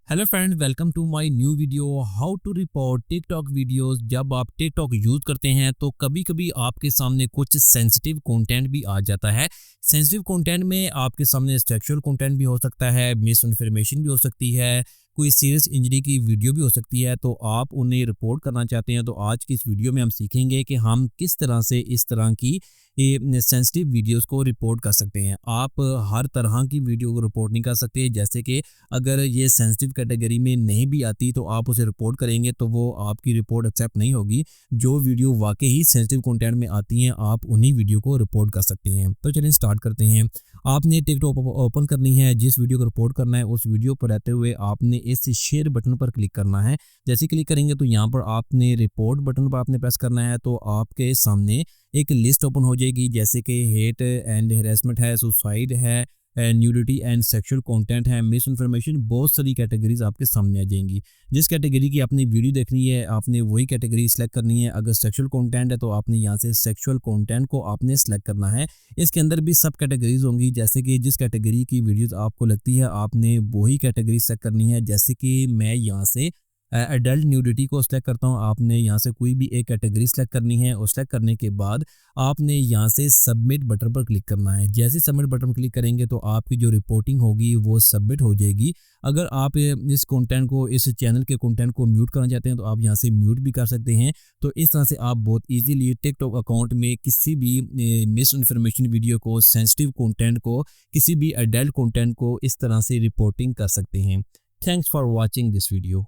Hello friend, welcome to my new video how to report TikTok videos. जब आप TikTok use करते हैं तो कभी कभी आपके सामने कुछ सेंसिटिव कंटेंट भी आ जाता है। सेंसिटिव कंटेंट में आपके सामने सेक्सुअल कंटेंट भी हो सकता है, मिस इन्फॉर्मेशन भी हो सकती है, कोई सीरियस इंजरी की वीडियो भी हो सकती है। तो आप उन्हें रिपोर्ट करना चाहते हैं तो आज की इस वीडियो में हम सीखेंगे कि हम किस तरह से इस तरह की सेंसिटिव वीडियोस को रिपोर्ट कर सकते हैं। आप हर तरह की वीडियो को रिपोर्ट नहीं कर सकते। जैसे कि अगर ये सेंसिटिव कैटेगरी में नहीं भी आती तो आप उसे रिपोर्ट करेंगे तो वो आपकी रिपोर्ट एक्सेप्ट नहीं होगी। जो वीडियो वाकई ही सेंसिटिव कंटेंट में आती हैं आप उन्हीं वीडियो को रिपोर्ट कर सकते हैं। तो चलिए स्टार्ट करते हैं। आपने टिकटॉक ओपन करनी है, जिस वीडियो को रिपोर्ट करना है उस वीडियो पर रहते हुए आपने इस शेयर बटन पर क्लिक करना है। जैसे क्लिक करेंगे तो यहाँ पर आपने रिपोर्ट बटन पर आपने प्रेस करना है तो आपके सामने एक लिस्ट ओपन हो जाएगी। जैसे कि हेट एंड हेरासमेंट है, सुसाइड है, न्यूडिटी एंड सेक्सुअल कंटेंट है, मिस इन्फॉर्मेशन, बहुत सारी कैटेगरीज आपके सामने आ जाएंगी। जिस कैटेगरी की आपने वीडियो देखनी है आपने वही कैटेगरी सेलेक्ट करनी है। अगर सेक्सुअल कंटेंट है तो आपने यहाँ से सेक्सुअल कंटेंट को आपने सेलेक्ट करना है। इसके अंदर भी सब कैटेगरीज होंगी। जैसे कि जिस कैटेगरी की वीडियोस आपको लगती है आपने वही कैटेगरी सेलेक्ट करनी है। जैसे कि मैं यहाँ से एडल्ट न्यूडिटी को सिलेक्ट करता हूँ। आपने यहाँ से कोई भी एक कैटेगरी सेलेक्ट करनी है और सेलेक्ट करने के बाद आपने यहाँ से सबमिट बटन पर क्लिक करना है। जैसे सबमिट बटन पर क्लिक करेंगे तो आपकी जो रिपोर्टिंग होगी वो सबमिट हो जाएगी। अगर आप इस कंटेंट को, इस चैनल के कंटेंट को म्यूट करना चाहते हैं तो आप यहाँ से म्यूट भी कर सकते हैं। तो इस तरह से आप बहुत इजीली टिकटॉक अकाउंट में किसी भी मिस इन्फॉर्मेशन वीडियो को, सेंसिटिव कंटेंट को, किसी भी एडल्ट कंटेंट को इस तरह से रिपोर्टिंग कर सकते हैं। Thanks for watching this video.